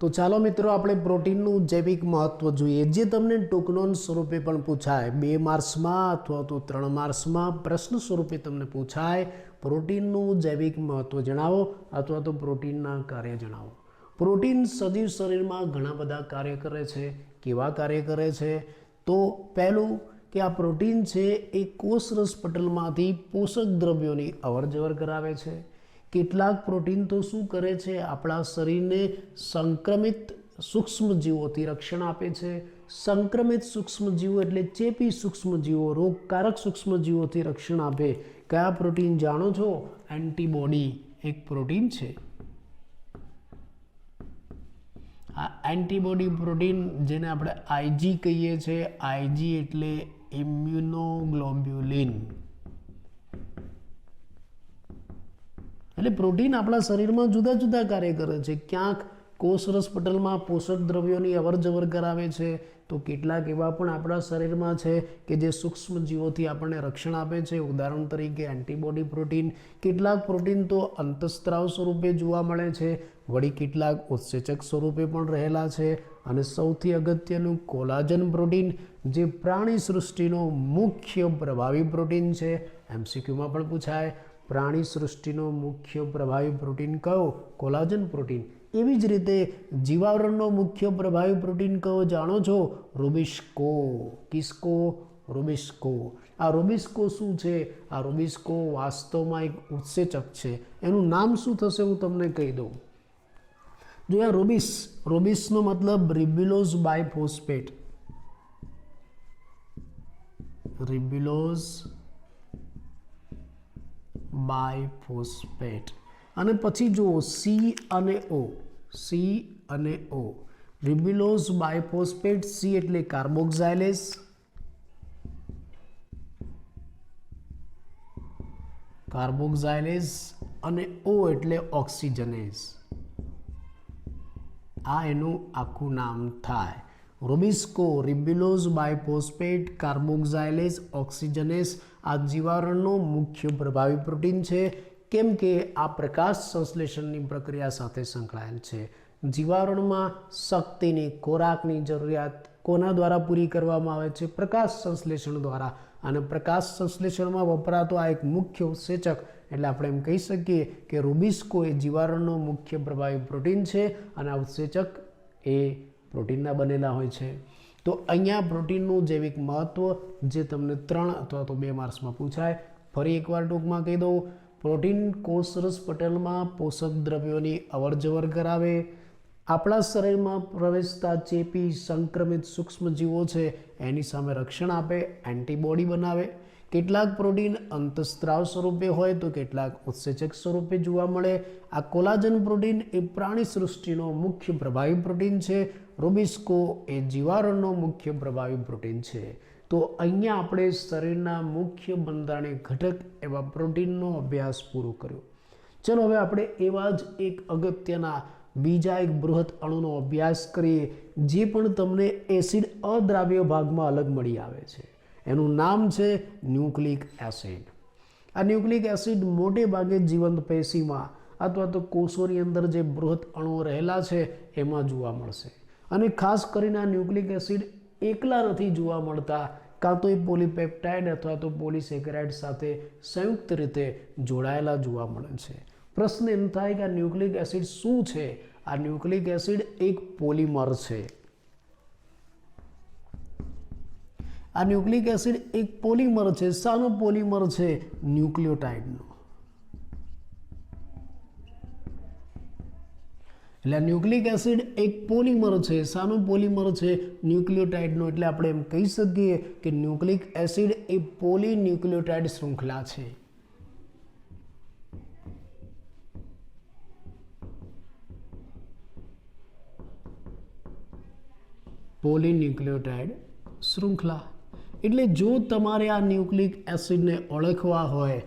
તો ચાલો મિત્રો આપણે પ્રોટીનનું જૈવિક મહત્વ જોઈએ, જે તમને ટૂંકનોન સ્વરૂપે પણ પૂછાય 2 માર્ક્સમાં અથવા તો 3 માર્ક્સમાં પ્રશ્ન સ્વરૂપે તમને પૂછાય પ્રોટીનનું જૈવિક મહત્વ જણાવો અથવા તો પ્રોટીનના કાર્ય જણાવો। પ્રોટીન સજીવ શરીરમાં ઘણા બધા કાર્ય કરે છે। કેવા કાર્ય કરે છે? તો પહેલું કે આ પ્રોટીન છે એ કોષરસ પટલમાંથી પોષક દ્રવ્યોની અવરજવર કરાવે છે। કેટલાક પ્રોટીન તો શું કરે છે? આપણા શરીરને સંક્રમિત સૂક્ષ્મજીવોથી રક્ષણ આપે છે। સંક્રમિત સૂક્ષ્મજીવો એટલે ચેપી સૂક્ષ્મજીવો, રોગકારક સૂક્ષ્મજીવોથી રક્ષણ આપે। કયા પ્રોટીન જાણો છો? એન્ટીબોડી એક પ્રોટીન છે। આ એન્ટીબોડી પ્રોટીન જેને આપણે આઈજી કહીએ છીએ, આઈજી એટલે ઇમ્યુનોગ્લોબ્યુલિન। એટલે પ્રોટીન આપણા શરીરમાં જુદા જુદા કાર્ય કરે છે। ક્યાંક કોષરસ પટલમાં પોષક દ્રવ્યોની અવરજવર કરાવે છે, તો કેટલાક એવા પણ આપણા શરીરમાં છે કે જે સૂક્ષ્મજીવોથી આપણને રક્ષણ આપે છે, ઉદાહરણ તરીકે એન્ટીબોડી પ્રોટીન। કેટલાક પ્રોટીન તો અંતઃસ્ત્રાવ સ્વરૂપે જોવા મળે છે, વળી કેટલાક ઉત્સેચક સ્વરૂપે પણ રહેલા છે। અને સૌથી અગત્યનું કોલાજન પ્રોટીન, જે પ્રાણી સૃષ્ટિનો મુખ્ય પ્રભાવી પ્રોટીન છે। એમસીક્યુમાં પણ પૂછાય પ્રાણી સૃષ્ટિનો મુખ્ય પ્રભાવી પ્રોટીન કયો? Collagen protein. એવી જ રીતે જીવાવરણનો મુખ્ય પ્રભાવી પ્રોટીન કયો જાણો છો? રૂબિસ્કો। કિસકો? રૂબિસ્કો। આ રૂબિસ્કો શું છે? આ રૂબિસ્કો વાસ્તવમાં એક ઉત્સેચક છે। એનું નામ શું થશે હું તમને કહી દઉં। જો આ રૂબિસનો મતલબ રિબ્યુલોઝ બાયફોસ્ફેટ, રિબ્યુલોઝ બાયફોસ્ફેટ। અને પછી જુઓ સી અને ઓ, સી અને ઓ, રિબ્યુલોઝ બાયફોસ્ફેટ। સી એટલે કાર્બોક્સાઇલેસ, અને ઓ એટલે ઓક્સિજનેઝ। આ એનું આખું નામ થાય રૂબિસ્કો, રિબ્યુલોઝ બાયફોસ્ફેટ, કાર્બોક્સાઇલેસ, ઓક્સિજનેસ। આ જીવાવરણનો મુખ્ય પ્રભાવી પ્રોટીન છે, કેમ કે આ પ્રકાશ સંશ્લેષણની પ્રક્રિયા સાથે સંકળાયેલ છે। જીવાવરણમાં શક્તિની, ખોરાકની જરૂરિયાત કોના દ્વારા પૂરી કરવામાં આવે છે? પ્રકાશ સંશ્લેષણ દ્વારા। અને પ્રકાશ સંશ્લેષણમાં વપરાતો આ એક મુખ્ય ઉત્સેચક, એટલે આપણે એમ કહી શકીએ કે રૂબિસ્કો એ જીવાવરણનો મુખ્ય પ્રભાવી પ્રોટીન છે અને આ ઉત્સેચક એ પ્રોટીનના બનેલા હોય છે। તો અહીંયા પ્રોટીનનું જૈવિક મહત્વ જે તમને 3 અથવા તો 2 માર્ક્સમાં પૂછાય। ફરી એકવાર ટૂંકમાં કહી દઉં, પ્રોટીન કોષરસ પટલમાં પોષક દ્રવ્યોની અવરજવર કરાવે, આપણા શરીરમાં પ્રવેશતા ચેપી સંક્રમિત સૂક્ષ્મજીવો છે એની સામે રક્ષણ આપે, એન્ટીબોડી બનાવે। કેટલાક પ્રોટીન અંતઃસ્ત્રાવ સ્વરૂપે હોય તો કેટલાક ઉત્સેચક સ્વરૂપે જોવા મળે। આ કોલાજન પ્રોટીન એ પ્રાણી સૃષ્ટિનો મુખ્ય પ્રભાવી પ્રોટીન છે। રૂબિસ્કો એ જીવાવરણનો મુખ્ય પ્રભાવી પ્રોટીન છે। તો અહીંયા આપણે શરીરના મુખ્ય બંધારણીય ઘટક એવા પ્રોટીનનો અભ્યાસ પૂરો કર્યો। ચલો હવે આપણે એવા જ એક અગત્યના બીજા એક બૃહદ અણુનો અભ્યાસ કરીએ, જે પણ તમને એસિડ અદ્રાવ્ય ભાગમાં અલગ મળી આવે છે। એનું નામ છે ન્યુક્લિક એસિડ। આ ન્યુક્લિક એસિડ મોટે ભાગે જીવંત પેશીમાં અથવા તો કોષોની અંદર જે બૃહદ અણુઓ રહેલા છે એમાં જોવા મળશે। અને ખાસ કરીને આ ન્યુક્લિક એસિડ એકલા નથી જોવા મળતા, કાં તો એ પોલીપેપ્ટાઇડ અથવા તો પોલીસેકેરાઇડ સાથે સંયુક્ત રીતે જોડાયેલા જોવા મળે છે। પ્રશ્ન એમ થાય કે આ ન્યુક્લિક એસિડ શું છે? આ ન્યુક્લિક એસિડ એક પોલિમર છે। આ ન્યુક્લિક એસિડ એક પોલિમર છે। શાનો પોલિમર છે? ન્યુક્લિયોટાઇડનો। એટલે ન્યુક્લિક એસિડ એક પોલિમર છે। શાનો પોલિમર છે? ન્યુક્લિયોટાઇડનો। એટલે આપણે એમ કહી શકીએ કે ન્યુક્લિક એસિડ એ પોલીન્યુક્લિયોટાઇડ શૃંખલા છે। પોલીન્યુક્લિયોટાઇડ શૃંખલા। એટલે જો તમારે આ ન્યુક્લિક એસિડને ઓળખવા હોય,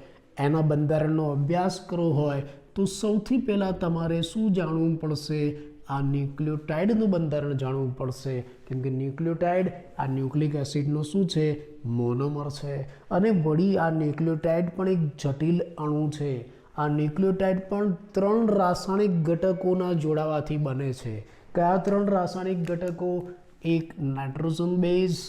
એના બંધારણનો અભ્યાસ કરવો હોય, તો સૌથી પહેલાં તમારે શું જાણવું પડશે? આ ન્યુક્લિયોટાઇડનું બંધારણ જાણવું પડશે, કેમ કે ન્યુક્લિયોટાઇડ આ ન્યુક્લિક એસિડનો શું છે, મોનોમર છે. અને વળી આ ન્યુક્લિયોટાઇડ પણ એક જટિલ અણુ છે. આ ન્યુક્લિયોટાઇડ પણ 3 રાસાયણિક ઘટકોના જોડાવાથી બને છે. કયા 3 રાસાયણિક ઘટકો? એક નાઇટ્રોજન બેઝ,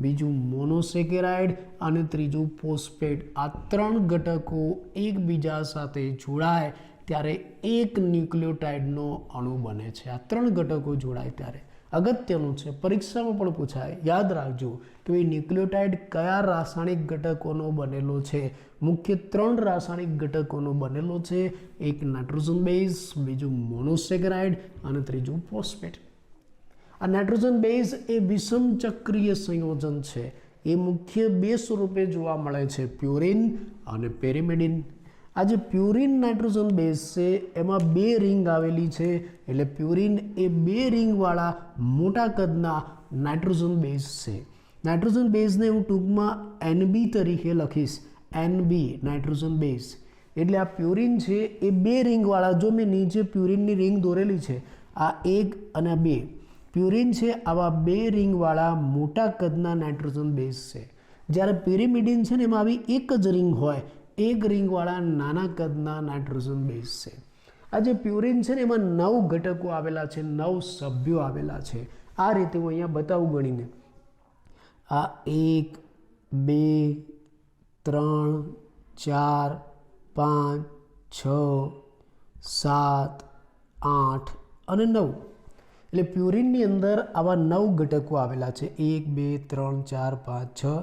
બીજું મોનોસેકેરાઇડ અને ત્રીજું ફોસ્ફેટ. આ 3 ઘટકો એકબીજા સાથે જોડાય ત્યારે એક ન્યુક્લિયોટાઇડનો અણુ બને છે. આ 3 ઘટકો જોડાય ત્યારે અગત્યનું છે, પરીક્ષામાં પણ પૂછાય. યાદ રાખજો કે ભાઈ ન્યુક્લિયોટાઇડ કયા રાસાયણિક ઘટકોનો બનેલો છે. મુખ્ય 3 રાસાયણિક ઘટકોનો બનેલો છે. એક નાઇટ્રોજન બેઝ, બીજું મોનોસેકેરાઇડ અને ત્રીજું ફોસ્ફેટ. આ નાઇટ્રોજન બેઝ એ વિષમ ચક્રીય સંયોજન છે. એ મુખ્ય 2 સ્વરૂપે જોવા મળે છે, પ્યુરિન અને પેરિમિડિન. આ જે પ્યુરિન નાઇટ્રોજન બેઝ છે એમાં 2 રિંગ આવેલી છે, એટલે પ્યુરિન એ 2 રિંગવાળા મોટા કદના નાઇટ્રોજન બેઝ છે. નાઇટ્રોજન બેઝને હું ટૂંકમાં NB તરીકે લખીશ, NB નાઇટ્રોજન બેઝ. એટલે આ પ્યુરિન છે એ 2 રિંગવાળા, જો મેં નીચે પ્યુરિનની રિંગ દોરેલી છે, આ 1 અને 2 પ્યુરિન છે, આવા 2 રિંગવાળા મોટા કદના નાઇટ્રોજન બેઝ છે. જ્યારે પેરિમિડિન છે ને એમાં આવી એક જ રિંગ હોય, 1 રિંગવાળા નાના કદના નાઇટ્રોજન બેઝ છે. આ જે પ્યુરિન છે ને એમાં 9 ઘટકો આવેલા છે, 9 સભ્યો આવેલા છે. આ રીતે હું અહીંયા બતાવું ગણીને. આ 1 2 3 4 5 6 7 8 અને 9. એટલે પ્યુરિનની અંદર આવા 9 ઘટકો આવેલા છે. 1 2 3 4 5 6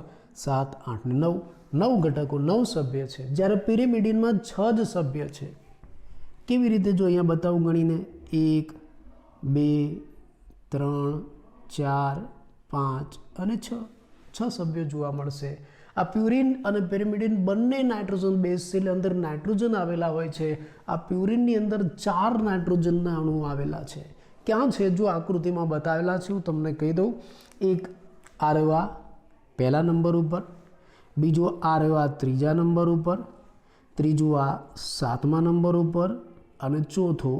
7 8 ને 9. 9 ઘટકો, 9 સભ્ય છે. જ્યારે પિરિમિડિનમાં 6 જ સભ્ય છે. કેવી રીતે? જો અહીંયા બતાવું ગણીને. 1 2 3 4 5 અને 6 સભ્યો જોવા મળશે. આ પ્યુરિન અને પેરિમિડિન બંને નાઇટ્રોજન બેઝ છે, એટલે અંદર નાઇટ્રોજન આવેલા હોય છે. આ પ્યુરિનની અંદર 4 નાઇટ્રોજનના અણુ આવેલા છે. ક્યાં છે? જો આકૃતિમાં બતાવેલા છે, હું તમને કહી દઉં. એક આ રહ્યો પહેલા નંબર ઉપર, બીજો આ રહ્યો ત્રીજા નંબર ઉપર, ત્રીજું આ 7મા નંબર ઉપર અને ચોથો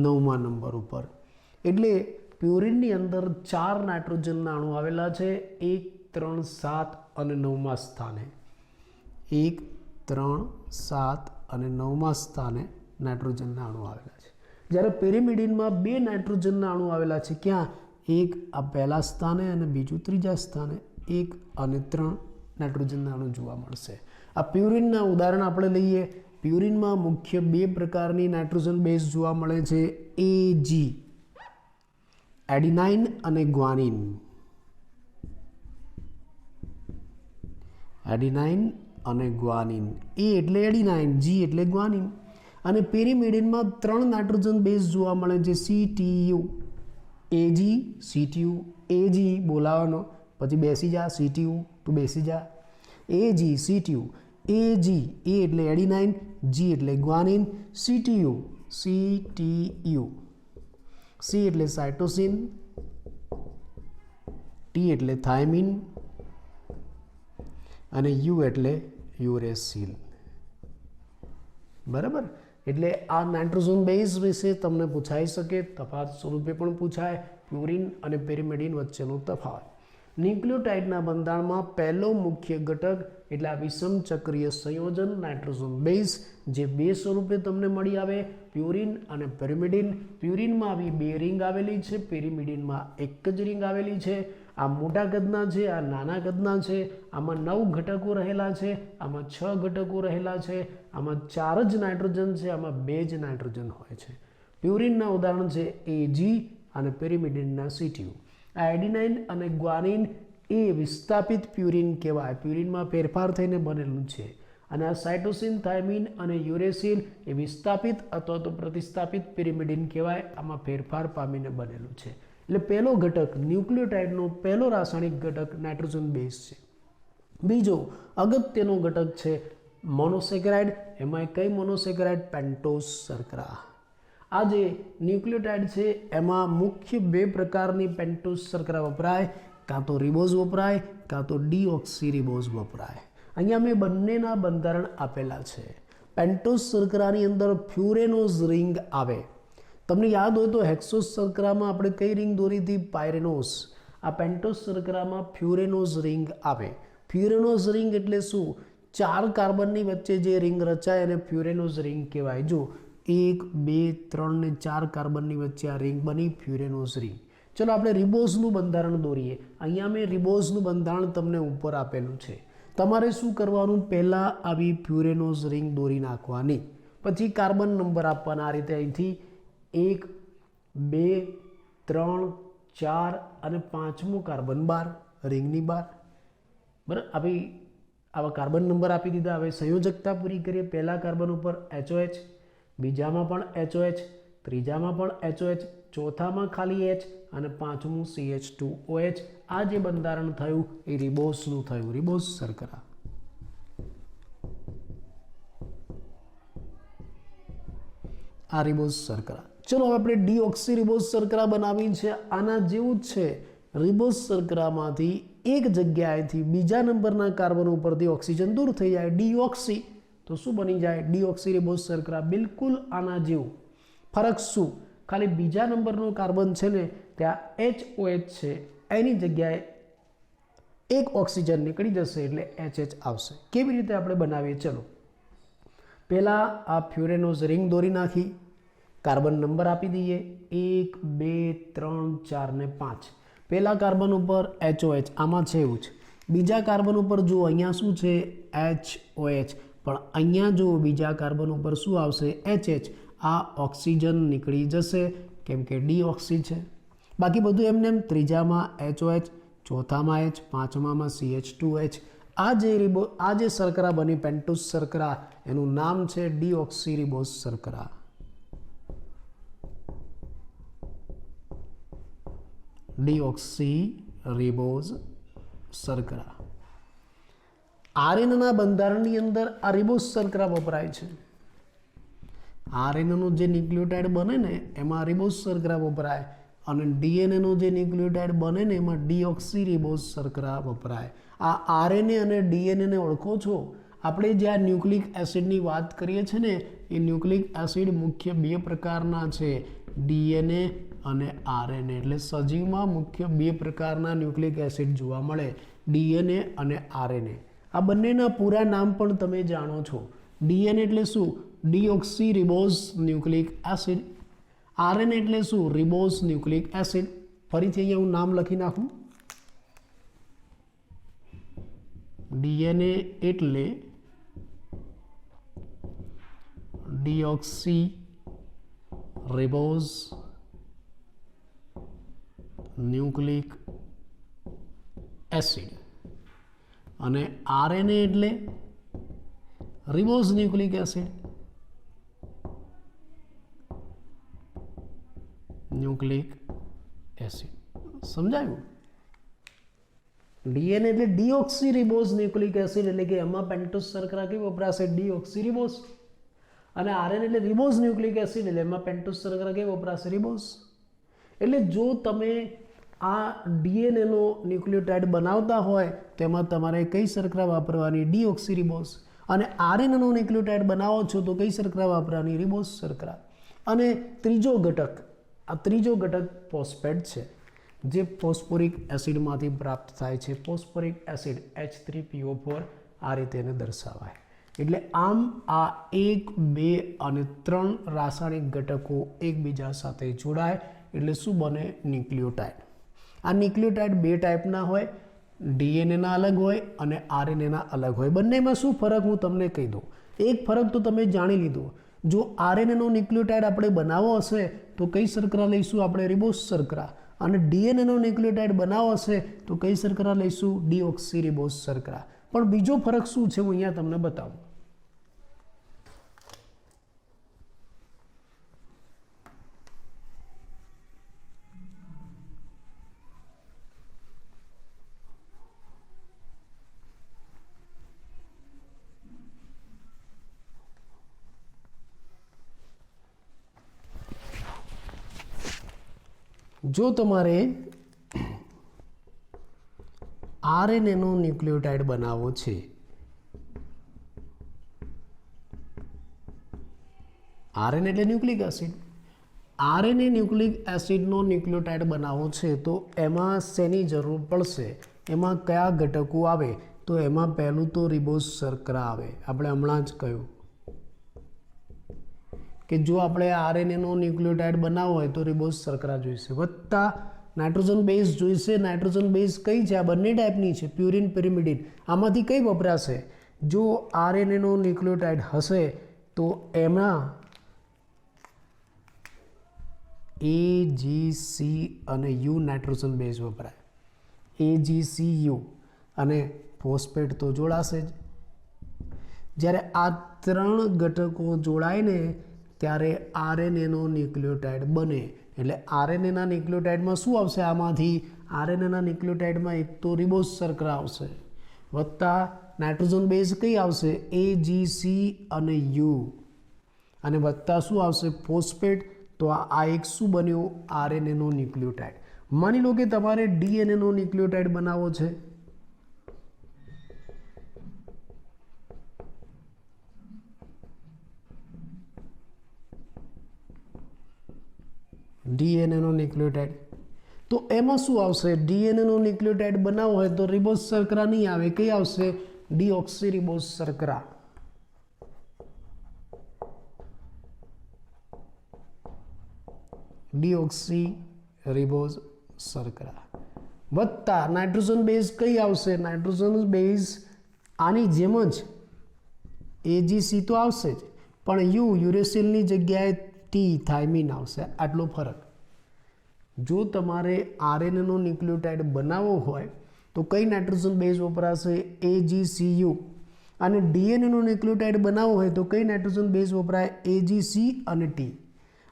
9મા નંબર ઉપર. એટલે પ્યુરિનની અંદર 4 નાઇટ્રોજનના અણુ આવેલા છે. 1 3 7 અને 9મા સ્થાને. 1 3 7 અને 9મા સ્થાને નાઇટ્રોજનના અણુ આવેલા છે. જ્યારે પેરિમિડિનમાં 2 નાઇટ્રોજનના અણુ આવેલા છે. ક્યાં? એક આ પહેલા સ્થાને અને બીજું ત્રીજા સ્થાને. 1 અને 3 નાઇટ્રોજનના અણુ જોવા મળશે. આ પ્યુરિનના ઉદાહરણ આપણે લઈએ. પ્યુરિનમાં મુખ્ય 2 પ્રકારની નાઇટ્રોજન બેઝ જોવા મળે છે, AG એડિનાઇન અને ગ્વાનિન. એડિનાઇન અને ગ્વાનિન. A એટલે એડિનાઇન, G એટલે ગ્વાનિન. અને પેરિમિડિનમાં 3 નાઇટ્રોજન બેઝ જોવા મળે છે, CTU. AG CTU. AG બોલાવાનો, પછી બેસી જા, CTU તું બેસી જા. AG CTU. AG A એટલે એડિનાઇન, G એટલે ગ્વાનિન, CTU CTU. C એટલે સાઇટોસિન, T એટલે થાઇમિન અને U એટલે યુરેસિલ. બરાબર? એટલે આ નાઇટ્રોજન બેઝ વિશે તમને પૂછાઈ શકે, તફાવત સ્વરૂપે પણ પૂછાય, પ્યુરિન અને પેરિમિડિન વચ્ચેનો તફાવત. ન્યુક્લિયોટાઇડના બંધારણમાં પહેલો મુખ્ય ઘટક એટલે આ વિષમ ચક્રીય સંયોજન નાઇટ્રોજન બેઝ, જે 2 સ્વરૂપે તમને મળી આવે, પ્યુરિન અને પેરિમિડિન. પ્યુરિનમાં આવી 2 રિંગ આવેલી છે, પેરિમિડિનમાં એક જ રિંગ આવેલી છે. આ મોટા કદના છે, આ નાના કદના છે. આમાં 9 ઘટકો રહેલા છે, આમાં 6 ઘટકો રહેલા છે. આમાં 4 જ નાઇટ્રોજન છે, આમાં 2 જ નાઇટ્રોજન હોય છે. પ્યુરિનના ઉદાહરણ છે AG અને પેરિમિડિનના CTU. આ એડિનાઇન અને ગ્વાનિન એ વિસ્થાપિત પ્યુરિન કહેવાય, પ્યુરિનમાં ફેરફાર થઈને બનેલું છે. અને આ સાઇટોસિન, થાઇમિન અને યુરેસિલ એ વિસ્થાપિત અથવા તો પ્રતિસ્થાપિત પેરિમિડિન કહેવાય, આમાં ફેરફાર પામીને બનેલું છે. એટલે પહેલો ઘટક, ન્યુક્લિયોટાઇડનો પહેલો રાસાયણિક ઘટક નાઇટ્રોજન બેઝ છે. બીજો અગત્યનો ઘટક છે મોનોસેકેરાઇડ. એમાં કઈ મોનોસેકેરાઇડ? પેન્ટોઝ શર્કરા. આ જે ન્યુક્લિયોટાઇડ છે એમાં મુખ્ય 2 પ્રકારની પેન્ટોઝ શર્કરા વપરાય, કાં તો રિબોઝ વપરાય, કાં તો ડીઓક્સીરિબોઝ વપરાય. અહીંયા મેં બંનેના બંધારણ આપેલા છે. પેન્ટોઝ શર્કરાની અંદર ફ્યુરેનોઝ રિંગ આવે, તમને યાદ હોય તો હેક્સોસ શર્કરામાં આપણે કઈ રિંગ દોરી હતી? પાયરેનોસ. આ પેન્ટોસ શર્કરામાં ફ્યુરેનોસ રિંગ આવે. ફ્યુરેનોસ રિંગ એટલે શું? 4 કાર્બનની વચ્ચે જે રિંગ રચાય અને ફ્યુરેનોસ રિંગ કહેવાય. જો 1 2 3 ને 4 કાર્બનની વચ્ચે આ રિંગ બની, ફ્યુરેનોસ રિંગ. ચલો આપણે રિબોઝનું બંધારણ દોરીએ. અહીંયા મેં રિબોઝનું બંધારણ તમને ઉપર આપેલું છે. તમારે શું કરવાનું? પહેલાં આવી ફ્યુરેનોસ રિંગ દોરી નાખવાની, પછી કાર્બન નંબર આપવાના. આ રીતે અહીંથી 1 2 3 4 અને 5મો કાર્બન બહાર, રિંગની બહાર. બરાબર, આવી આવા કાર્બન નંબર આપી દીધા. હવે સંયોજકતા પૂરી કરીએ. પહેલા કાર્બન ઉપર HOH, બીજામાં પણ HOH, ત્રીજામાં પણ HOH, ચોથામાં ખાલી H અને 5મું CH2OH. આ જે બંધારણ થયું એ રિબોઝનું થયું, રિબોઝ શર્કરા. આ રિબોઝ શર્કરા. ચલો હવે આપણે ડીઓક્સી રિબોઝ શર્કરા બનાવી છે. આના જેવું જ છે. રિબોઝ શર્કરામાંથી એક જગ્યાએથી બીજા નંબરના કાર્બન ઉપરથી ઓક્સિજન દૂર થઈ જાય, ડીઓક્સી, તો શું બની જાય? ડીઓક્સી રિબોઝ શર્કરા. બિલકુલ આના જેવું. ફરક શું? ખાલી બીજા નંબરનો કાર્બન છે ને ત્યાં HOH છે, એની જગ્યાએ એક ઓક્સિજન નીકળી જશે એટલે HH આવશે. કેવી રીતે આપણે બનાવીએ? ચલો પહેલાં આ ફ્યુરેનોસ રિંગ દોરી નાખી, કાર્બન નંબર આપી દઈએ 1 2 3 4 ને 5. પહેલા કાર્બન ઉપર HOH, આમાં છે એવું જ. બીજા કાર્બન ઉપર જુઓ, અહીંયા શું છે? HOH. પણ અહીંયા જો બીજા કાર્બન ઉપર શું આવશે? HH. આ ઓક્સિજન નીકળી જશે કેમ કે ડીઓક્સી છે. બાકી બધું એમને એમ. ત્રીજામાં HOH, ચોથામાં H, પાંચમામાં CH2OH. આ જે શર્કરા બની પેન્ટોસ શર્કરા, એનું નામ છે ડીઓક્સી રિબોઝ શર્કરા. ડીઓક્સી રિબોઝ શર્કરા. આરએનએના બંધારણની અંદર આ રિબોઝ શર્કરા વપરાય છે. આરએનએનો જે ન્યુક્લિયોટાઇડ બને ને એમાં રિબોઝ શર્કરા વપરાય, અને ડીએનએનો જે ન્યુક્લિયોટાઇડ બને ને એમાં ડીઓક્સી રિબોઝ શર્કરા વપરાય. આ આરએનએ અને ડીએનએને ઓળખો છો? આપણે જે આ ન્યુક્લિક એસિડની વાત કરીએ છીએ ને, એ ન્યુક્લિક એસિડ મુખ્ય 2 પ્રકારના છે, ડીએનએ અને આરએનએ. એટલે સજીવમાં મુખ્ય 2 પ્રકારના ન્યુક્લિક એસિડ જોવા મળે, ડીએનએ અને આરએનએ. આ બંનેના પૂરા નામ પણ તમે જાણો છો. ડીએનએ એટલે શું? Deoxy ribose nucleic acid. RNA એટલે શું? Ribose nucleic acid. ફરીથી અહીંયા હું નામ લખી નાખું. ડીએનએ એટલે ડીઓક્સી રિબોઝ ન્યુક્લિક એસિડ, અને આરએનએ એટલે ribose nucleic acid. Nucleic acid સમજાયું? ડીએનએ એટલે ડીઓક્સી રિબોઝ ન્યુક્લિક એસિડ, એટલે કે એમાં પેન્ટોસ શર્કરા કેવી વપરાશે? Deoxy ribose. અને આરએનએ એટલે રિબોઝ ન્યુક્લિક એસિડ, એટલે એમાં પેન્ટોસ શર્કરા કેવી વપરાશે? રિબોઝ. એટલે જો તમે આ ડીએનએનો ન્યુક્લિયોટાઇડ બનાવતા હોય તો એમાં તમારે કઈ શર્કરા વાપરવાની? Deoxy ribose. અને આરએનએનો ન્યુક્લિયોટાઇડ બનાવો છો તો કઈ શર્કરા વાપરવાની? રિબોઝ શર્કરા. અને ત્રીજો ઘટક, આ ત્રીજો ઘટક ફોસ્ફેટ છે, જે ફોસ્ફોરિક એસિડમાંથી પ્રાપ્ત થાય છે. ફોસ્ફોરિક એસિડ H3PO4, આ રીતે એને દર્શાવાય. એટલે આમ આ 1 2 અને 3 રાસાયણિક ઘટકો એકબીજા સાથે જોડાય એટલે શું બને? ન્યુક્લિયોટાઇડ. આ ન્યુક્લિયોટાઇડ 2 ટાઈપના હોય, ડીએનએના અલગ હોય અને આરએનએના અલગ હોય. બંનેમાં શું ફરક હું તમને કહી દઉં. એક ફરક તો તમે જાણી લીધો. જો આરએનએનો ન્યુક્લિયોટાઇડ આપણે બનાવવો હશે તો કઈ શર્કરા લઈશું? આપણે રિબોઝ શર્કરા. અને ડીએનએનો ન્યુક્લિયોટાઇડ બનાવવો હશે તો કઈ શર્કરા લઈશું? ડીઓક્સી રિબોઝ શર્કરા. પણ બીજો ફરક શું છે હું અહીંયા તમને બતાવું. જો તમારે આરએનએનો ન્યુક્લિયોટાઇડ બનાવવો છે, આરએનએ એટલે ન્યુક્લિક એસિડ, આરએનએ ન્યુક્લિક એસિડનો ન્યુક્લિયોટાઇડ બનાવવો છે તો એમાં શેની જરૂર પડશે, એમાં કયા ઘટકો આવે, તો એમાં પહેલું તો રિબોઝ શર્કરા આવે. આપણે હમણાં જ કહ્યું કે જો આપણે આરએનએનો ન્યુક્લિયોટાઇડ બનાવવો હોય તો રિબોઝ શર્કરા જોઈશે, વત્તા નાઇટ્રોજન બેઝ જોઈશે. નાઇટ્રોજન બેઝ કઈ છે? આ બંને ટાઈપની છે, પ્યુરિન, પેરિમિડિન. આમાંથી કઈ વપરાશે? જો આરએનએનો ન્યુક્લિયોટાઇડ હશે તો એમાં AGC અને U નાઇટ્રોજન બેઝ વપરાય. AGCU અને ફોસ્ફેટ તો જોડાશે જ. જ્યારે આ ત્રણ ઘટકો જોડાય ને ત્યારે આરએનએનો ન્યુક્લિયોટાઇડ બને. એટલે આરએનએના ન્યુક્લિયોટાઇડમાં શું આવશે? આમાંથી આરએનએના ન્યુક્લિયોટાઇડમાં એક તો રિબોઝ શર્કરા આવશે, વત્તા નાઇટ્રોજન બેઝ કઈ આવશે? AGC અને U, અને વત્તા શું આવશે? ફોસ્ફેટ. તો આ એક શું બન્યું? આરએનએનો ન્યુક્લિયોટાઇડ. માની લો કે તમારે ડીએનએનો ન્યુક્લિયોટાઇડ બનાવવો છે. ડીએનએનો ન્યુક્લિયોટાઇડ, તો એમાં શું આવશે? ડીએનએનો ન્યુક્લિયોટાઇડ બનાવવો હોય તો રિબોઝ શર્કરા નહીં આવે. કઈ આવશે? ડીઓક્સી રિબોઝ શર્કરા. ડીઓક્સી રિબોઝ શર્કરા વત્તા નાઇટ્રોજન બેઝ કઈ આવશે? નાઇટ્રોજન બેઝ આની જેમ જ AGC તો આવશે જ, પણ યુરેસિલની જગ્યાએ ટી થાઇમિન આવશે. આટલો ફરક. જો તમારે આરએનએનો ન્યુક્લિયોટાઇડ બનાવવો હોય તો કઈ નાઇટ્રોજન બેઝ વપરાશે? AGCU. અને ડીએનએનો ન્યુક્લિયોટાઇડ બનાવવો હોય તો કઈ નાઇટ્રોજન બેઝ વપરાય? AGC અને T.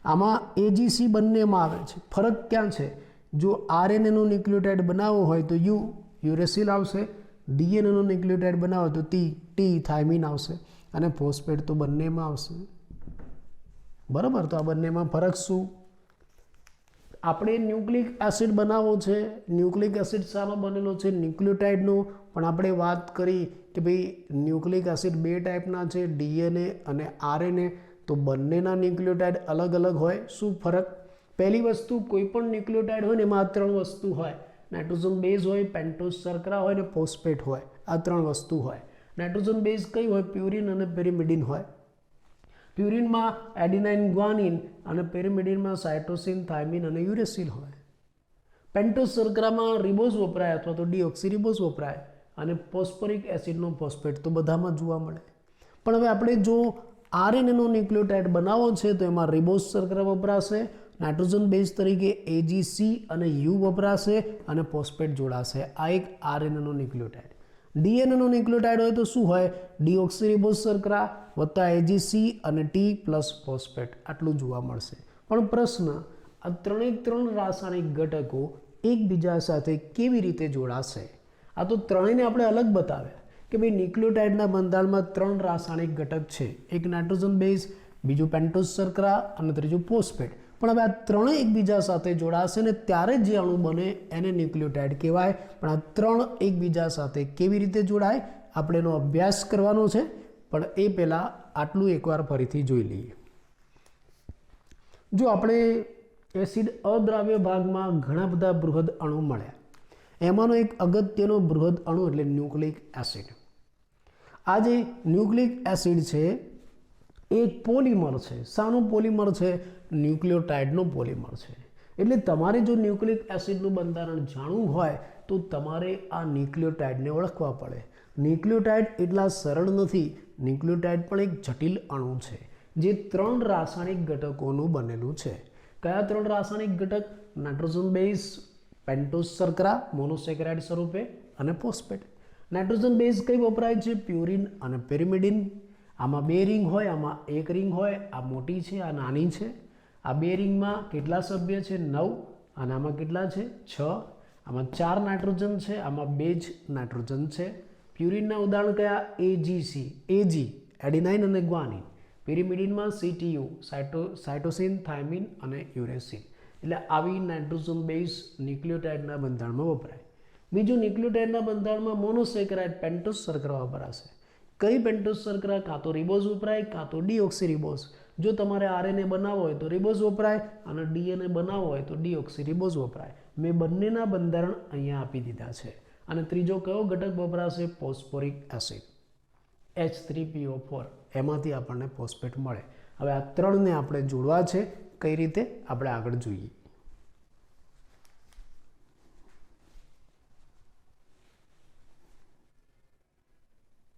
આમાં AGC બંનેમાં આવે છે. ફરક ક્યાં છે? જો આરએનએનો ન્યુક્લિયોટાઇડ બનાવવો હોય તો યુરેસિલ આવશે, ડીએનએનો ન્યુક્લિયોટાઇડ બનાવો તો ટી થાઇમિન આવશે, અને ફોસ્ફેટ તો બંનેમાં આવશે. બરાબર. તો આ બંનેમાં ફરક શું? આપણે ન્યુક્લિક એસિડ બનાવવો છે. ન્યુક્લિક એસિડ શાનો બનેલો છે? ન્યુક્લિયોટાઇડનો. પણ આપણે વાત કરી કે ભાઈ ન્યુક્લિક એસિડ બે ટાઈપના છે, ડીએનએ અને આરએનએ. તો બંનેના ન્યુક્લિયોટાઇડ અલગ અલગ હોય. શું ફરક? પહેલી વસ્તુ, કોઈ પણ ન્યુક્લિયોટાઇડ હોય ને એમાં આ ત્રણ વસ્તુ હોય. નાઇટ્રોજન બેઝ હોય, પેન્ટોઝ શર્કરા હોય ને ફોસ્ફેટ હોય. આ ત્રણ વસ્તુ હોય. નાઇટ્રોજન બેઝ કઈ હોય? પ્યુરિન અને પેરિમિડિન હોય. પ્યુરિનમાં એડિનાઇન, ગ્વાનિન, અને પેરિમિડિનમાં સાયટોસિન, થાઇમિન અને યુરેસિલ હોય. પેન્ટોઝ શર્કરામાં રિબોઝ વપરાય અથવા તો ડીઓક્સી રિબોઝ વપરાય, અને ફોસ્ફોરિક એસિડનો ફોસ્ફેટ તો બધામાં જોવા મળે. પણ હવે આપણે જો આરએનએનો ન્યુક્લિયોટાઇડ બનાવવો છે તો એમાં રિબોઝ શર્કરા વપરાશે, નાઇટ્રોજન બેઝ તરીકે AGC અને U વપરાશે, અને ફોસ્ફેટ જોડાશે. આ એક આરએનએનો ન્યુક્લિયોટાઇડ. ડીએનએનો ન્યુક્લિયોટાઇડ હોય તો શું હોય? ડીઓક્સી રિબોઝ શર્કરા વત્તા AGC અને T પ્લસ ફોસ્ફેટ. આટલું જોવા મળશે. પણ પ્રશ્ન, આ ત્રણ રાસાયણિક ઘટકો એકબીજા સાથે કેવી રીતે જોડાશે? આ તો ત્રણેયને આપણે અલગ બતાવ્યા કે ભાઈ ન્યુક્લિયોટાઇડના બંધારણમાં ત્રણ રાસાયણિક ઘટક છે. એક નાઇટ્રોજન બેઝ, બીજું પેન્ટોઝ શર્કરા અને ત્રીજું ફોસ્ફેટ. પણ હવે આ ત્રણેય એકબીજા સાથે જોડાશે ને ત્યારે જે અણુ બને એને ન્યુક્લિયોટાઇડ કહેવાય. પણ આ ત્રણ એકબીજા સાથે કેવી રીતે જોડાય આપણે એનો અભ્યાસ કરવાનો છે. પણ એ પહેલાં આટલું એકવાર ફરીથી જોઈ લઈએ. જો આપણે એસિડ અદ્રાવ્ય ભાગમાં ઘણા બધા બૃહદ અણુ મળ્યા. એમાંનો એક અગત્યનો બૃહદ અણુ એટલે ન્યુક્લિક એસિડ. આ જે ન્યુક્લિક એસિડ છે એ એક પોલિમર છે. શાનું પોલિમર છે? ન્યુક્લિયોટાઇડનો પોલિમર છે. એટલે તમારે જો ન્યુક્લિક એસિડનું બંધારણ જાણવું હોય તો તમારે આ ન્યુક્લિયોટાઇડને ઓળખવા પડે. ન્યુક્લિયોટાઇડ એટલા સરળ નથી. ન્યુક્લિયોટાઇડ પણ એક જટિલ અણુ છે જે ત્રણ રાસાયણિક ઘટકોનું બનેલું છે. કયા ત્રણ રાસાયણિક ઘટક? નાઇટ્રોજન બેઝ, પેન્ટોઝ શર્કરા મોનોસેકેરાઇડ સ્વરૂપે, અને ફોસ્ફેટ. નાઇટ્રોજન બેઝ કઈ વપરાય છે? પ્યુરિન અને પેરિમિડિન. આમાં બે રિંગ હોય, આમાં એક રિંગ હોય. આ મોટી છે, આ નાની છે. આ બે રિંગમાં કેટલા સભ્ય છે? 9. અને આમાં કેટલા છે? 6. આમાં 4 નાઇટ્રોજન છે, આમાં 2 જ નાઇટ્રોજન છે. પ્યુરિનના ઉદાહરણ કયા? AGC, AG એડિનાઇન અને ગ્વાનિન. પેરિમિડિનમાં CTU સાયટોસિન, થાઇમિન અને યુરેસિલ. એટલે આવી નાઇટ્રોજન બેઝ ન્યુક્લિયોટાઇડના બંધારણમાં વપરાય. બીજું, ન્યુક્લિયોટાઇડના બંધારણમાં મોનોસેકેરાઇડ પેન્ટોઝ શર્કરા વપરાશે. કઈ પેન્ટોઝ શર્કરા? કાં તો રિબોઝ વપરાય કાં તો ડીઓક્સી રિબોઝ. જો તમારે આરએનએ બનાવવો હોય તો રિબોઝ વપરાય અને ડીએનએ બનાવવો હોય તો ડીઓક્સીરિબોઝ વપરાય. મેં બંનેના બંધારણ અહીંયા આપી દીધા છે. અને ત્રીજો કયો ઘટક વપરાશે? ફોસ્ફોરિક એસિડ H3PO4, એમાંથી આપણને ફોસ્ફેટ મળે. હવે આ ત્રણને આપણે જોડવા છે. કઈ રીતે આપણે આગળ જોઈએ.